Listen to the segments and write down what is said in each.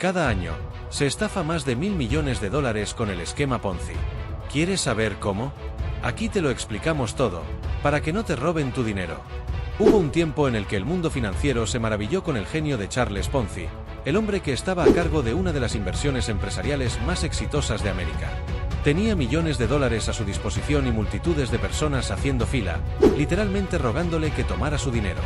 Cada año, se estafa más de 1.000 millones de dólares con el esquema Ponzi. ¿Quieres saber cómo? Aquí te lo explicamos todo, para que no te roben tu dinero. Hubo un tiempo en el que el mundo financiero se maravilló con el genio de Charles Ponzi, el hombre que estaba a cargo de una de las inversiones empresariales más exitosas de América. Tenía millones de dólares a su disposición y multitudes de personas haciendo fila, literalmente rogándole que tomara su dinero.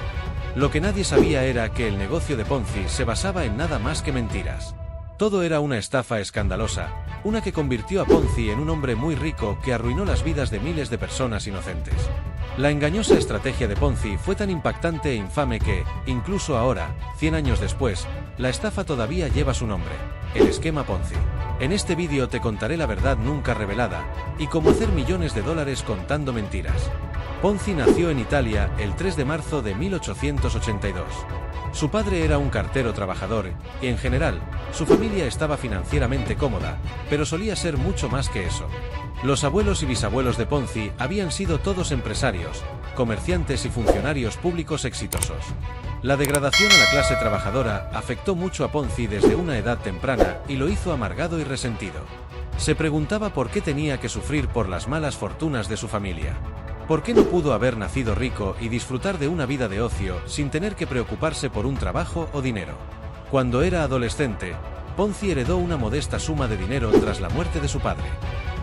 Lo que nadie sabía era que el negocio de Ponzi se basaba en nada más que mentiras. Todo era una estafa escandalosa, una que convirtió a Ponzi en un hombre muy rico que arruinó las vidas de miles de personas inocentes. La engañosa estrategia de Ponzi fue tan impactante e infame que, incluso ahora, 100 años después, la estafa todavía lleva su nombre: el esquema Ponzi. En este vídeo te contaré la verdad nunca revelada, y cómo hacer millones de dólares contando mentiras. Ponzi nació en Italia el 3 de marzo de 1882. Su padre era un cartero trabajador, y en general, su familia estaba financieramente cómoda, pero solía ser mucho más que eso. Los abuelos y bisabuelos de Ponzi habían sido todos empresarios, comerciantes y funcionarios públicos exitosos. La degradación a la clase trabajadora afectó mucho a Ponzi desde una edad temprana y lo hizo amargado y resentido. Se preguntaba por qué tenía que sufrir por las malas fortunas de su familia. ¿Por qué no pudo haber nacido rico y disfrutar de una vida de ocio sin tener que preocuparse por un trabajo o dinero? Cuando era adolescente, Ponzi heredó una modesta suma de dinero tras la muerte de su padre.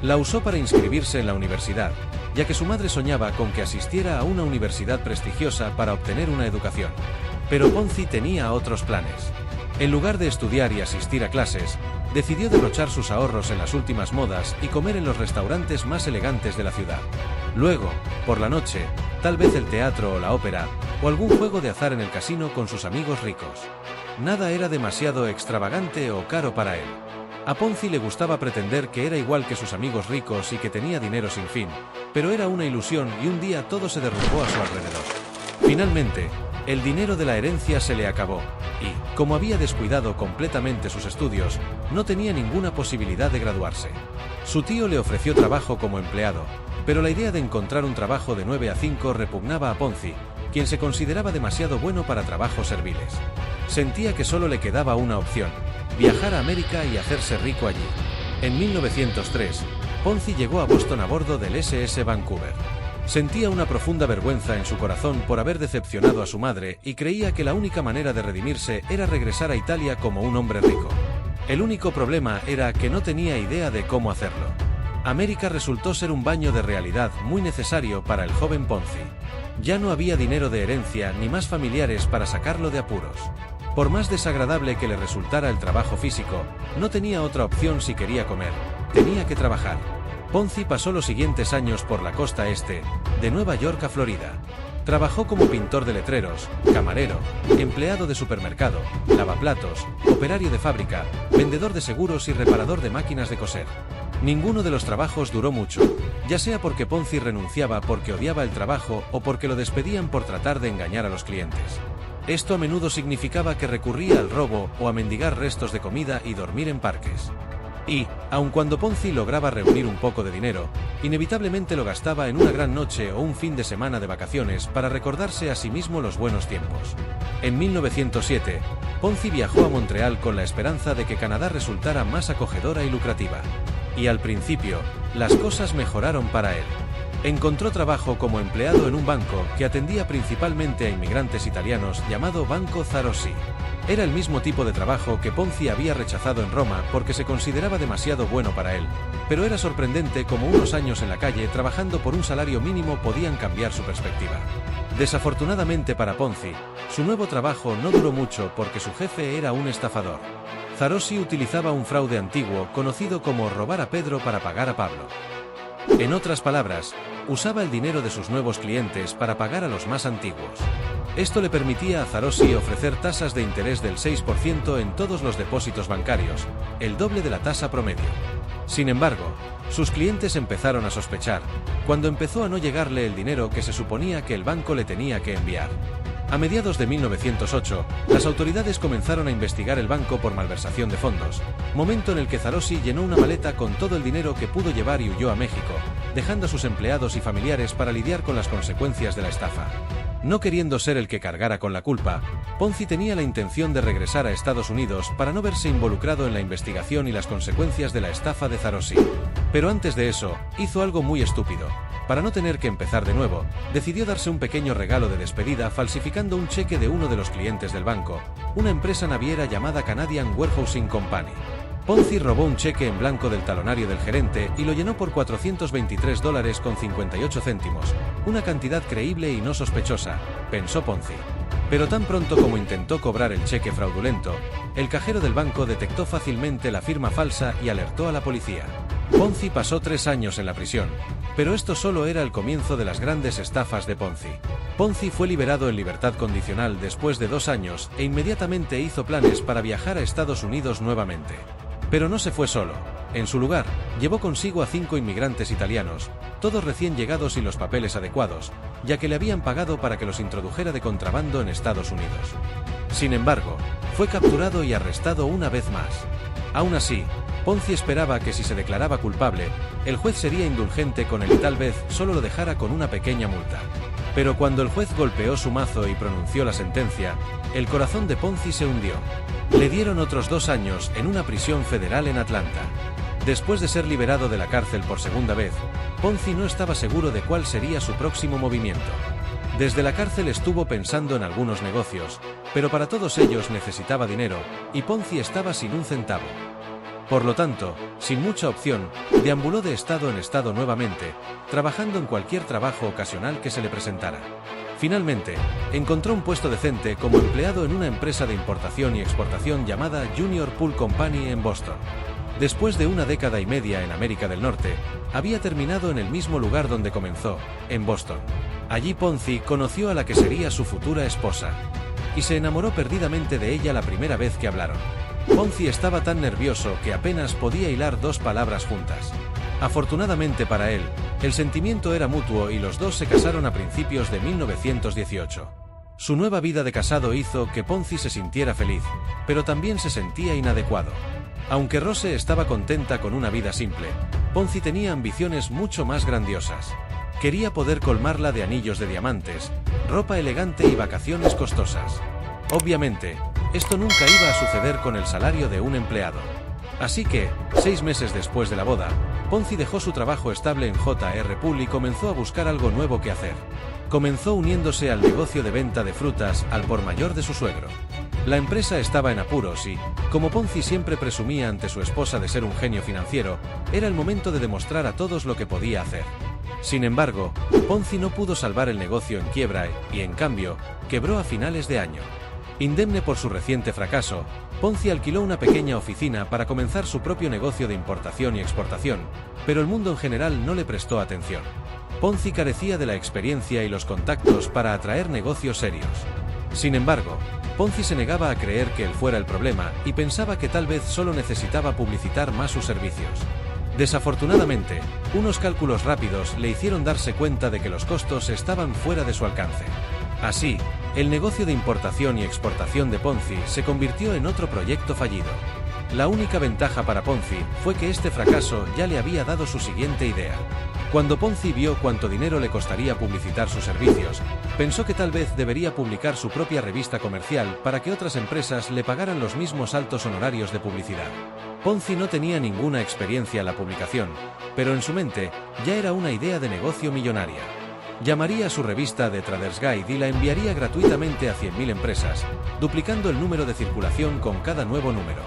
La usó para inscribirse en la universidad, ya que su madre soñaba con que asistiera a una universidad prestigiosa para obtener una educación. Pero Ponzi tenía otros planes. En lugar de estudiar y asistir a clases, decidió derrochar sus ahorros en las últimas modas y comer en los restaurantes más elegantes de la ciudad. Luego, por la noche, tal vez el teatro o la ópera, o algún juego de azar en el casino con sus amigos ricos. Nada era demasiado extravagante o caro para él. A Ponzi le gustaba pretender que era igual que sus amigos ricos y que tenía dinero sin fin, pero era una ilusión y un día todo se derrumbó a su alrededor. Finalmente, el dinero de la herencia se le acabó, y, como había descuidado completamente sus estudios, no tenía ninguna posibilidad de graduarse. Su tío le ofreció trabajo como empleado, pero la idea de encontrar un trabajo de 9 a 5 repugnaba a Ponzi, quien se consideraba demasiado bueno para trabajos serviles. Sentía que solo le quedaba una opción: viajar a América y hacerse rico allí. En 1903, Ponzi llegó a Boston a bordo del SS Vancouver. Sentía una profunda vergüenza en su corazón por haber decepcionado a su madre y creía que la única manera de redimirse era regresar a Italia como un hombre rico. El único problema era que no tenía idea de cómo hacerlo. América resultó ser un baño de realidad muy necesario para el joven Ponzi. Ya no había dinero de herencia ni más familiares para sacarlo de apuros. Por más desagradable que le resultara el trabajo físico, no tenía otra opción si quería comer. Tenía que trabajar. Ponzi pasó los siguientes años por la costa este, de Nueva York a Florida. Trabajó como pintor de letreros, camarero, empleado de supermercado, lavaplatos, operario de fábrica, vendedor de seguros y reparador de máquinas de coser. Ninguno de los trabajos duró mucho, ya sea porque Ponzi renunciaba porque odiaba el trabajo o porque lo despedían por tratar de engañar a los clientes. Esto a menudo significaba que recurría al robo o a mendigar restos de comida y dormir en parques. Y, aun cuando Ponzi lograba reunir un poco de dinero, inevitablemente lo gastaba en una gran noche o un fin de semana de vacaciones para recordarse a sí mismo los buenos tiempos. En 1907, Ponzi viajó a Montreal con la esperanza de que Canadá resultara más acogedora y lucrativa. Y al principio, las cosas mejoraron para él. Encontró trabajo como empleado en un banco que atendía principalmente a inmigrantes italianos llamado Banco Zarossi. Era el mismo tipo de trabajo que Ponzi había rechazado en Roma porque se consideraba demasiado bueno para él, pero era sorprendente cómo unos años en la calle trabajando por un salario mínimo podían cambiar su perspectiva. Desafortunadamente para Ponzi, su nuevo trabajo no duró mucho porque su jefe era un estafador. Zarossi utilizaba un fraude antiguo conocido como robar a Pedro para pagar a Pablo. En otras palabras, usaba el dinero de sus nuevos clientes para pagar a los más antiguos. Esto le permitía a Zarossi ofrecer tasas de interés del 6% en todos los depósitos bancarios, el doble de la tasa promedio. Sin embargo, sus clientes empezaron a sospechar, cuando empezó a no llegarle el dinero que se suponía que el banco le tenía que enviar. A mediados de 1908, las autoridades comenzaron a investigar el banco por malversación de fondos, momento en el que Zarossi llenó una maleta con todo el dinero que pudo llevar y huyó a México, dejando a sus empleados y familiares para lidiar con las consecuencias de la estafa. No queriendo ser el que cargara con la culpa, Ponzi tenía la intención de regresar a Estados Unidos para no verse involucrado en la investigación y las consecuencias de la estafa de Zarossi. Pero antes de eso, hizo algo muy estúpido. Para no tener que empezar de nuevo, decidió darse un pequeño regalo de despedida falsificando un cheque de uno de los clientes del banco, una empresa naviera llamada Canadian Warehousing Company. Ponzi robó un cheque en blanco del talonario del gerente y lo llenó por $423.58, una cantidad creíble y no sospechosa, pensó Ponzi. Pero tan pronto como intentó cobrar el cheque fraudulento, el cajero del banco detectó fácilmente la firma falsa y alertó a la policía. Ponzi pasó 3 años en la prisión, pero esto solo era el comienzo de las grandes estafas de Ponzi. Ponzi fue liberado en libertad condicional después de 2 años e inmediatamente hizo planes para viajar a Estados Unidos nuevamente. Pero no se fue solo. En su lugar, llevó consigo a 5 inmigrantes italianos, todos recién llegados y los papeles adecuados, ya que le habían pagado para que los introdujera de contrabando en Estados Unidos. Sin embargo, fue capturado y arrestado una vez más. Aún así, Ponzi esperaba que si se declaraba culpable, el juez sería indulgente con él y tal vez solo lo dejara con una pequeña multa. Pero cuando el juez golpeó su mazo y pronunció la sentencia, el corazón de Ponzi se hundió. Le dieron otros 2 años en una prisión federal en Atlanta. Después de ser liberado de la cárcel por segunda vez, Ponzi no estaba seguro de cuál sería su próximo movimiento. Desde la cárcel estuvo pensando en algunos negocios, pero para todos ellos necesitaba dinero, y Ponzi estaba sin un centavo. Por lo tanto, sin mucha opción, deambuló de estado en estado nuevamente, trabajando en cualquier trabajo ocasional que se le presentara. Finalmente, encontró un puesto decente como empleado en una empresa de importación y exportación llamada Junior Pool Company en Boston. Después de 1 década y media en América del Norte, había terminado en el mismo lugar donde comenzó, en Boston. Allí Ponzi conoció a la que sería su futura esposa, y se enamoró perdidamente de ella la primera vez que hablaron. Ponzi estaba tan nervioso que apenas podía hilar 2 palabras juntas. Afortunadamente para él, el sentimiento era mutuo y los dos se casaron a principios de 1918. Su nueva vida de casado hizo que Ponzi se sintiera feliz, pero también se sentía inadecuado. Aunque Rose estaba contenta con una vida simple, Ponzi tenía ambiciones mucho más grandiosas. Quería poder colmarla de anillos de diamantes, ropa elegante y vacaciones costosas. Obviamente, esto nunca iba a suceder con el salario de un empleado. Así que, 6 meses después de la boda, Ponzi dejó su trabajo estable en JR Pool y comenzó a buscar algo nuevo que hacer. Comenzó uniéndose al negocio de venta de frutas al por mayor de su suegro. La empresa estaba en apuros y, como Ponzi siempre presumía ante su esposa de ser un genio financiero, era el momento de demostrar a todos lo que podía hacer. Sin embargo, Ponzi no pudo salvar el negocio en quiebra y, en cambio, quebró a finales de año. Indemne por su reciente fracaso, Ponzi alquiló una pequeña oficina para comenzar su propio negocio de importación y exportación, pero el mundo en general no le prestó atención. Ponzi carecía de la experiencia y los contactos para atraer negocios serios. Sin embargo, Ponzi se negaba a creer que él fuera el problema y pensaba que tal vez solo necesitaba publicitar más sus servicios. Desafortunadamente, unos cálculos rápidos le hicieron darse cuenta de que los costos estaban fuera de su alcance. Así, el negocio de importación y exportación de Ponzi se convirtió en otro proyecto fallido. La única ventaja para Ponzi fue que este fracaso ya le había dado su siguiente idea. Cuando Ponzi vio cuánto dinero le costaría publicitar sus servicios, pensó que tal vez debería publicar su propia revista comercial para que otras empresas le pagaran los mismos altos honorarios de publicidad. Ponzi no tenía ninguna experiencia en la publicación, pero en su mente ya era una idea de negocio millonaria. Llamaría a su revista The Trader's Guide y la enviaría gratuitamente a 100.000 empresas, duplicando el número de circulación con cada nuevo número.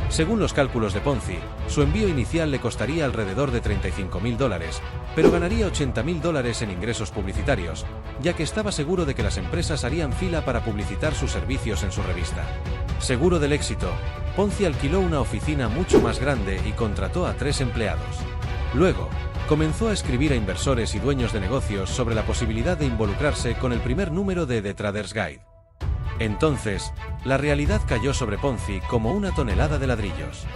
Según los cálculos de Ponzi, su envío inicial le costaría alrededor de $35.000, pero ganaría $80.000 en ingresos publicitarios, ya que estaba seguro de que las empresas harían fila para publicitar sus servicios en su revista. Seguro del éxito, Ponzi alquiló una oficina mucho más grande y contrató a 3 empleados. Luego, comenzó a escribir a inversores y dueños de negocios sobre la posibilidad de involucrarse con el primer número de The Trader's Guide. Entonces, la realidad cayó sobre Ponzi como una tonelada de ladrillos.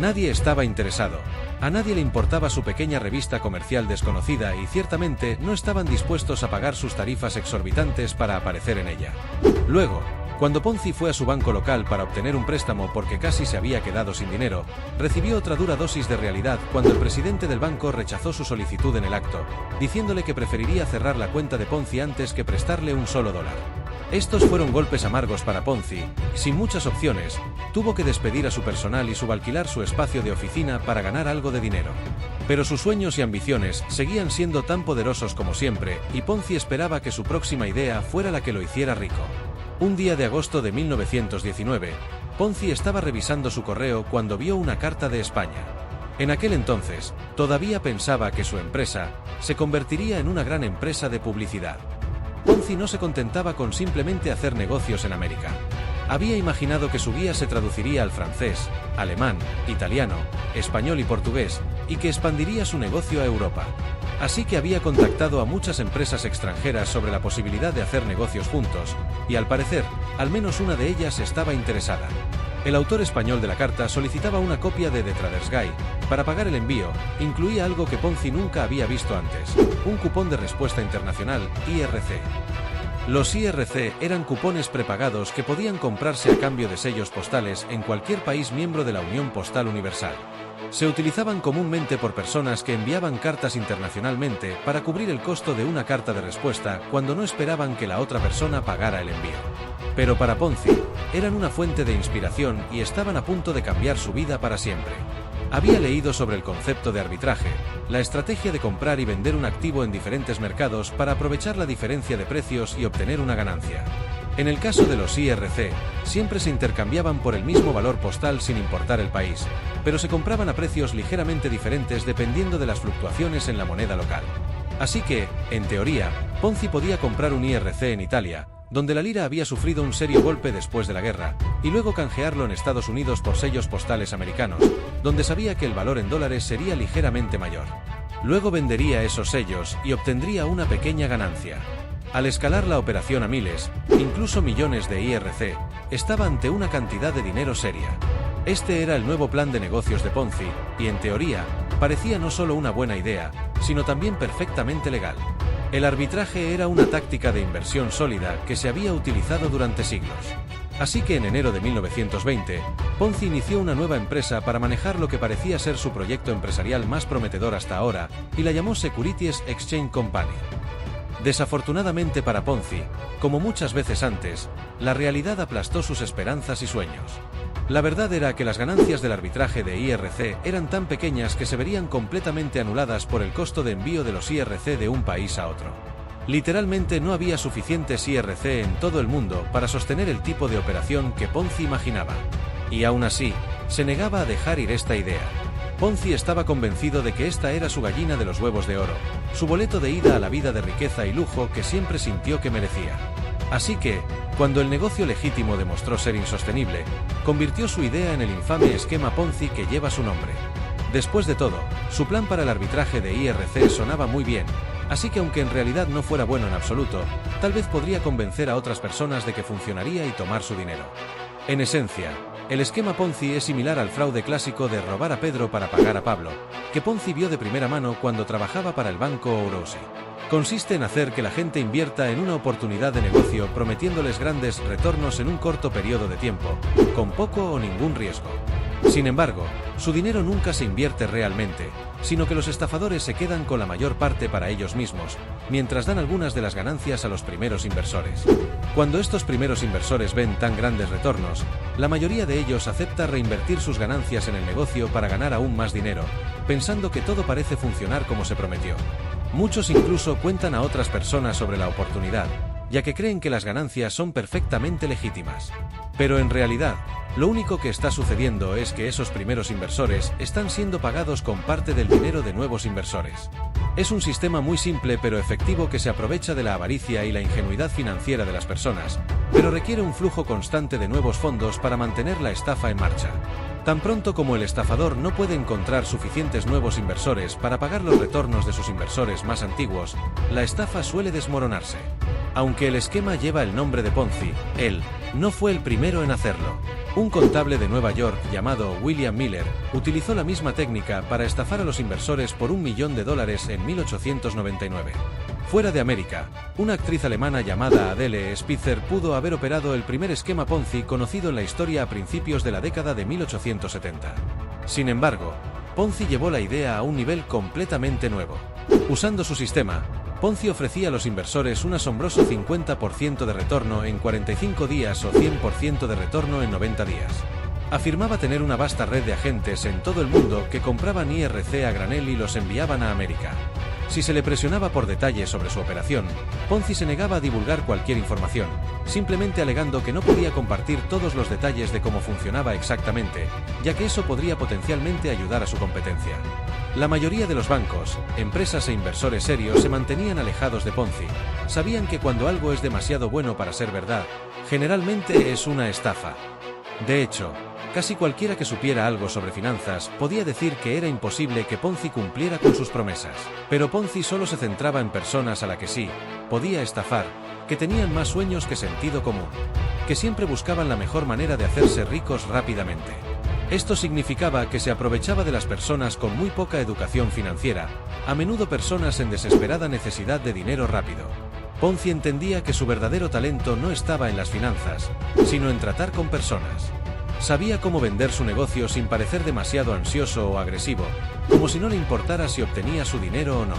Nadie estaba interesado, a nadie le importaba su pequeña revista comercial desconocida y ciertamente no estaban dispuestos a pagar sus tarifas exorbitantes para aparecer en ella. Luego, Cuando Ponzi fue a su banco local para obtener un préstamo porque casi se había quedado sin dinero, recibió otra dura dosis de realidad cuando el presidente del banco rechazó su solicitud en el acto, diciéndole que preferiría cerrar la cuenta de Ponzi antes que prestarle un solo dólar. Estos fueron golpes amargos para Ponzi. Sin muchas opciones, tuvo que despedir a su personal y subalquilar su espacio de oficina para ganar algo de dinero. Pero sus sueños y ambiciones seguían siendo tan poderosos como siempre, y Ponzi esperaba que su próxima idea fuera la que lo hiciera rico. Un día de agosto de 1919, Ponzi estaba revisando su correo cuando vio una carta de España. En aquel entonces, todavía pensaba que su empresa se convertiría en una gran empresa de publicidad. Ponzi no se contentaba con simplemente hacer negocios en América. Había imaginado que su guía se traduciría al francés, alemán, italiano, español y portugués, y que expandiría su negocio a Europa. Así que había contactado a muchas empresas extranjeras sobre la posibilidad de hacer negocios juntos, y al parecer, al menos una de ellas estaba interesada. El autor español de la carta solicitaba una copia de The Trader's Guide. Para pagar el envío, incluía algo que Ponzi nunca había visto antes: un cupón de respuesta internacional, IRC. Los IRC eran cupones prepagados que podían comprarse a cambio de sellos postales en cualquier país miembro de la Unión Postal Universal. Se utilizaban comúnmente por personas que enviaban cartas internacionalmente para cubrir el costo de una carta de respuesta cuando no esperaban que la otra persona pagara el envío. Pero para Ponzi, eran una fuente de inspiración y estaban a punto de cambiar su vida para siempre. Había leído sobre el concepto de arbitraje, la estrategia de comprar y vender un activo en diferentes mercados para aprovechar la diferencia de precios y obtener una ganancia. En el caso de los IRC, siempre se intercambiaban por el mismo valor postal sin importar el país, pero se compraban a precios ligeramente diferentes dependiendo de las fluctuaciones en la moneda local. Así que, en teoría, Ponzi podía comprar un IRC en Italia, donde la lira había sufrido un serio golpe después de la guerra, y luego canjearlo en Estados Unidos por sellos postales americanos, donde sabía que el valor en dólares sería ligeramente mayor. Luego vendería esos sellos y obtendría una pequeña ganancia. Al escalar la operación a miles, incluso millones de IRC, estaba ante una cantidad de dinero seria. Este era el nuevo plan de negocios de Ponzi, y en teoría, parecía no solo una buena idea, sino también perfectamente legal. El arbitraje era una táctica de inversión sólida que se había utilizado durante siglos. Así que en enero de 1920, Ponzi inició una nueva empresa para manejar lo que parecía ser su proyecto empresarial más prometedor hasta ahora, y la llamó Securities Exchange Company. Desafortunadamente para Ponzi, como muchas veces antes, la realidad aplastó sus esperanzas y sueños. La verdad era que las ganancias del arbitraje de IRC eran tan pequeñas que se verían completamente anuladas por el costo de envío de los IRC de un país a otro. Literalmente no había suficientes IRC en todo el mundo para sostener el tipo de operación que Ponzi imaginaba. Y aún así, se negaba a dejar ir esta idea. Ponzi estaba convencido de que esta era su gallina de los huevos de oro, su boleto de ida a la vida de riqueza y lujo que siempre sintió que merecía. Así que, cuando el negocio legítimo demostró ser insostenible, convirtió su idea en el infame esquema Ponzi que lleva su nombre. Después de todo, su plan para el arbitraje de IRC sonaba muy bien, así que aunque en realidad no fuera bueno en absoluto, tal vez podría convencer a otras personas de que funcionaría y tomar su dinero. En esencia, el esquema Ponzi es similar al fraude clásico de robar a Pedro para pagar a Pablo, que Ponzi vio de primera mano cuando trabajaba para el banco Ouroboros. Consiste en hacer que la gente invierta en una oportunidad de negocio prometiéndoles grandes retornos en un corto periodo de tiempo, con poco o ningún riesgo. Sin embargo, su dinero nunca se invierte realmente, sino que los estafadores se quedan con la mayor parte para ellos mismos, mientras dan algunas de las ganancias a los primeros inversores. Cuando estos primeros inversores ven tan grandes retornos, la mayoría de ellos acepta reinvertir sus ganancias en el negocio para ganar aún más dinero, pensando que todo parece funcionar como se prometió. Muchos incluso cuentan a otras personas sobre la oportunidad, ya que creen que las ganancias son perfectamente legítimas. Pero en realidad, lo único que está sucediendo es que esos primeros inversores están siendo pagados con parte del dinero de nuevos inversores. Es un sistema muy simple pero efectivo que se aprovecha de la avaricia y la ingenuidad financiera de las personas, pero requiere un flujo constante de nuevos fondos para mantener la estafa en marcha. Tan pronto como el estafador no puede encontrar suficientes nuevos inversores para pagar los retornos de sus inversores más antiguos, la estafa suele desmoronarse. Aunque el esquema lleva el nombre de Ponzi, él no fue el primero en hacerlo. Un contable de Nueva York llamado William Miller utilizó la misma técnica para estafar a los inversores por $1 millón en 1899. Fuera de América, una actriz alemana llamada Adele Spitzer pudo haber operado el primer esquema Ponzi conocido en la historia a principios de la década de 1870. Sin embargo, Ponzi llevó la idea a un nivel completamente nuevo. Usando su sistema, Ponzi ofrecía a los inversores un asombroso 50% de retorno en 45 días o 100% de retorno en 90 días. Afirmaba tener una vasta red de agentes en todo el mundo que compraban IRC a granel y los enviaban a América. Si se le presionaba por detalles sobre su operación, Ponzi se negaba a divulgar cualquier información, simplemente alegando que no podía compartir todos los detalles de cómo funcionaba exactamente, ya que eso podría potencialmente ayudar a su competencia. La mayoría de los bancos, empresas e inversores serios se mantenían alejados de Ponzi. Sabían que cuando algo es demasiado bueno para ser verdad, generalmente es una estafa. De hecho, casi cualquiera que supiera algo sobre finanzas podía decir que era imposible que Ponzi cumpliera con sus promesas. Pero Ponzi solo se centraba en personas a las que sí podía estafar, que tenían más sueños que sentido común, que siempre buscaban la mejor manera de hacerse ricos rápidamente. Esto significaba que se aprovechaba de las personas con muy poca educación financiera, a menudo personas en desesperada necesidad de dinero rápido. Ponzi entendía que su verdadero talento no estaba en las finanzas, sino en tratar con personas. Sabía cómo vender su negocio sin parecer demasiado ansioso o agresivo, como si no le importara si obtenía su dinero o no.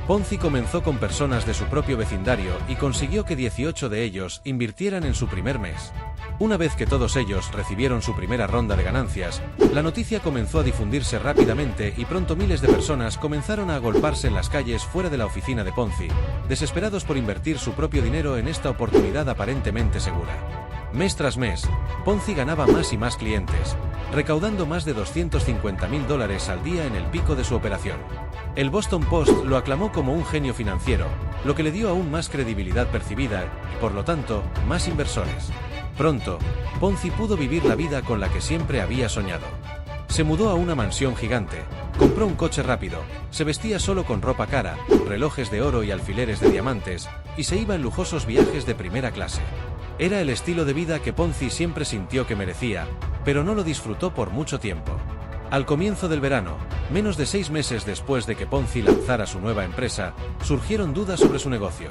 Ponzi comenzó con personas de su propio vecindario y consiguió que 18 de ellos invirtieran en su primer mes. Una vez que todos ellos recibieron su primera ronda de ganancias, la noticia comenzó a difundirse rápidamente y pronto miles de personas comenzaron a agolparse en las calles fuera de la oficina de Ponzi, desesperados por invertir su propio dinero en esta oportunidad aparentemente segura. Mes tras mes, Ponzi ganaba más y más clientes, recaudando más de $250.000 al día en el pico de su operación. El Boston Post lo aclamó como un genio financiero, lo que le dio aún más credibilidad percibida y, por lo tanto, más inversores. Pronto, Ponzi pudo vivir la vida con la que siempre había soñado. Se mudó a una mansión gigante, compró un coche rápido, se vestía solo con ropa cara, relojes de oro y alfileres de diamantes, y se iba en lujosos viajes de primera clase. Era el estilo de vida que Ponzi siempre sintió que merecía, pero no lo disfrutó por mucho tiempo. Al comienzo del verano, menos de 6 meses después de que Ponzi lanzara su nueva empresa, surgieron dudas sobre su negocio.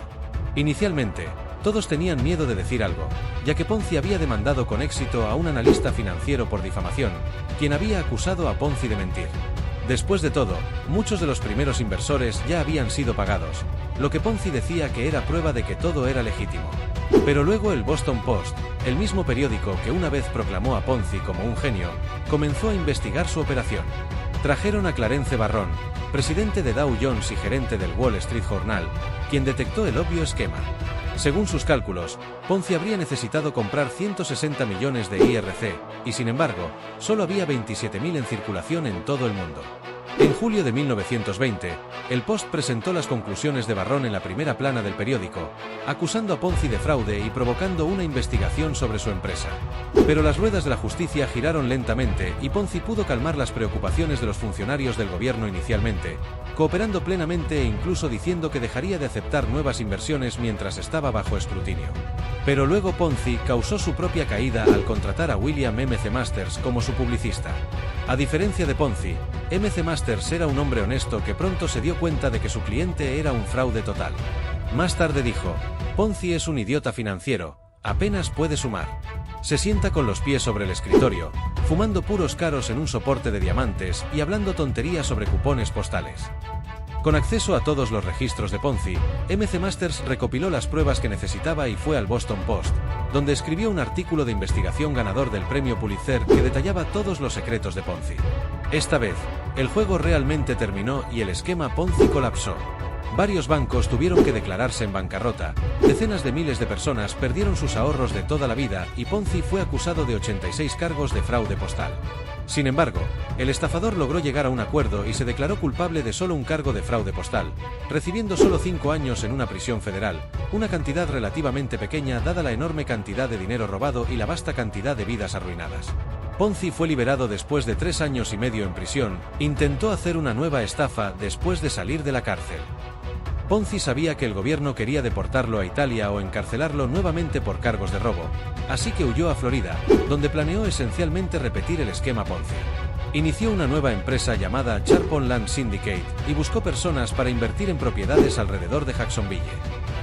Inicialmente, todos tenían miedo de decir algo, ya que Ponzi había demandado con éxito a un analista financiero por difamación, quien había acusado a Ponzi de mentir. Después de todo, muchos de los primeros inversores ya habían sido pagados, lo que Ponzi decía que era prueba de que todo era legítimo. Pero luego el Boston Post, el mismo periódico que una vez proclamó a Ponzi como un genio, comenzó a investigar su operación. Trajeron a Clarence Barron, presidente de Dow Jones y gerente del Wall Street Journal, quien detectó el obvio esquema. Según sus cálculos, Ponzi habría necesitado comprar 160 millones de IRC, y sin embargo, solo había 27.000 en circulación en todo el mundo. En julio de 1920, el Post presentó las conclusiones de Barron en la primera plana del periódico, acusando a Ponzi de fraude y provocando una investigación sobre su empresa. Pero las ruedas de la justicia giraron lentamente y Ponzi pudo calmar las preocupaciones de los funcionarios del gobierno inicialmente, cooperando plenamente e incluso diciendo que dejaría de aceptar nuevas inversiones mientras estaba bajo escrutinio. Pero luego Ponzi causó su propia caída al contratar a William M. C. Masters como su publicista. A diferencia de Ponzi, M. C. Masters era un hombre honesto que pronto se dio cuenta de que su cliente era un fraude total. Más tarde dijo: Ponzi es un idiota financiero, apenas puede sumar. Se sienta con los pies sobre el escritorio, fumando puros caros en un soporte de diamantes y hablando tonterías sobre cupones postales. Con acceso a todos los registros de Ponzi, M. C. Masters recopiló las pruebas que necesitaba y fue al Boston Post, donde escribió un artículo de investigación ganador del premio Pulitzer que detallaba todos los secretos de Ponzi. Esta vez, el juego realmente terminó y el esquema Ponzi colapsó. Varios bancos tuvieron que declararse en bancarrota, decenas de miles de personas perdieron sus ahorros de toda la vida y Ponzi fue acusado de 86 cargos de fraude postal. Sin embargo, el estafador logró llegar a un acuerdo y se declaró culpable de solo un cargo de fraude postal, recibiendo solo 5 años en una prisión federal, una cantidad relativamente pequeña dada la enorme cantidad de dinero robado y la vasta cantidad de vidas arruinadas. Ponzi fue liberado después de 3 años y medio en prisión, intentó hacer una nueva estafa después de salir de la cárcel. Ponzi sabía que el gobierno quería deportarlo a Italia o encarcelarlo nuevamente por cargos de robo, así que huyó a Florida, donde planeó esencialmente repetir el esquema Ponzi. Inició una nueva empresa llamada Charpon Land Syndicate y buscó personas para invertir en propiedades alrededor de Jacksonville.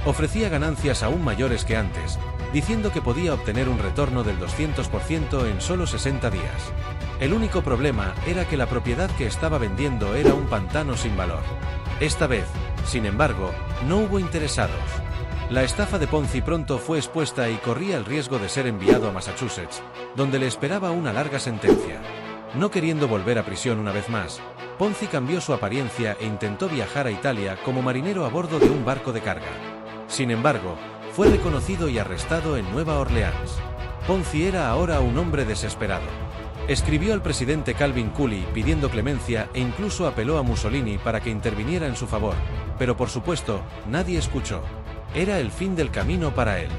Ofrecía ganancias aún mayores que antes, diciendo que podía obtener un retorno del 200% en solo 60 días. El único problema era que la propiedad que estaba vendiendo era un pantano sin valor. Esta vez, sin embargo, no hubo interesados. La estafa de Ponzi pronto fue expuesta y corría el riesgo de ser enviado a Massachusetts, donde le esperaba una larga sentencia. No queriendo volver a prisión una vez más, Ponzi cambió su apariencia e intentó viajar a Italia como marinero a bordo de un barco de carga. Sin embargo, fue reconocido y arrestado en Nueva Orleans. Ponzi era ahora un hombre desesperado. Escribió al presidente Calvin Cooley pidiendo clemencia e incluso apeló a Mussolini para que interviniera en su favor, pero por supuesto, nadie escuchó. Era el fin del camino para él.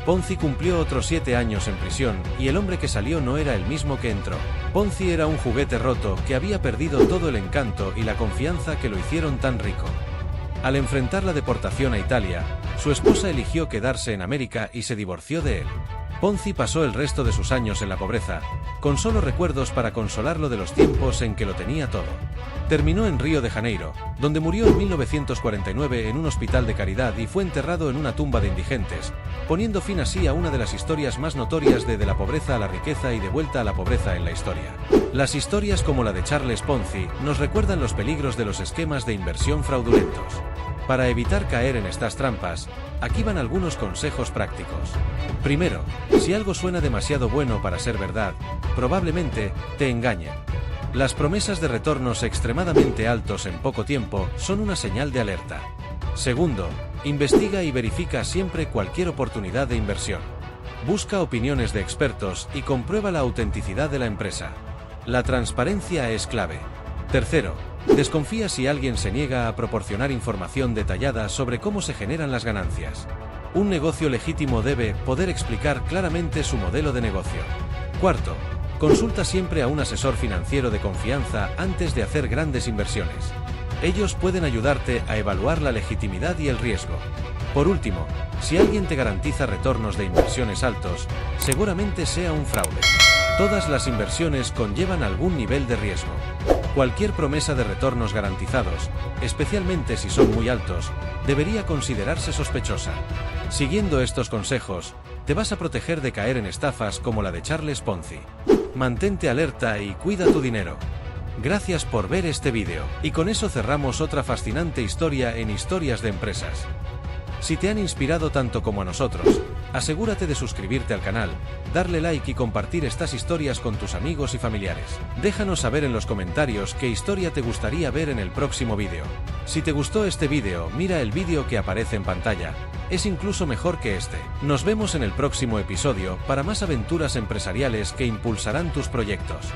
Ponzi cumplió otros 7 años en prisión y el hombre que salió no era el mismo que entró. Ponzi era un juguete roto que había perdido todo el encanto y la confianza que lo hicieron tan rico. Al enfrentar la deportación a Italia, su esposa eligió quedarse en América y se divorció de él. Ponzi pasó el resto de sus años en la pobreza, con solo recuerdos para consolarlo de los tiempos en que lo tenía todo. Terminó en Río de Janeiro, donde murió en 1949 en un hospital de caridad y fue enterrado en una tumba de indigentes, poniendo fin así a una de las historias más notorias de la pobreza a la riqueza y de vuelta a la pobreza en la historia. Las historias como la de Charles Ponzi nos recuerdan los peligros de los esquemas de inversión fraudulentos. Para evitar caer en estas trampas, aquí van algunos consejos prácticos. Primero, si algo suena demasiado bueno para ser verdad, probablemente te engañen. Las promesas de retornos extremadamente altos en poco tiempo son una señal de alerta. Segundo, investiga y verifica siempre cualquier oportunidad de inversión. Busca opiniones de expertos y comprueba la autenticidad de la empresa. La transparencia es clave. Tercero, desconfía si alguien se niega a proporcionar información detallada sobre cómo se generan las ganancias. Un negocio legítimo debe poder explicar claramente su modelo de negocio. Cuarto, consulta siempre a un asesor financiero de confianza antes de hacer grandes inversiones. Ellos pueden ayudarte a evaluar la legitimidad y el riesgo. Por último, si alguien te garantiza retornos de inversiones altos, seguramente sea un fraude. Todas las inversiones conllevan algún nivel de riesgo. Cualquier promesa de retornos garantizados, especialmente si son muy altos, debería considerarse sospechosa. Siguiendo estos consejos, te vas a proteger de caer en estafas como la de Charles Ponzi. Mantente alerta y cuida tu dinero. Gracias por ver este vídeo, y con eso cerramos otra fascinante historia en Historias de Empresas. Si te han inspirado tanto como a nosotros, asegúrate de suscribirte al canal, darle like y compartir estas historias con tus amigos y familiares. Déjanos saber en los comentarios qué historia te gustaría ver en el próximo vídeo. Si te gustó este vídeo, mira el vídeo que aparece en pantalla, es incluso mejor que este. Nos vemos en el próximo episodio para más aventuras empresariales que impulsarán tus proyectos.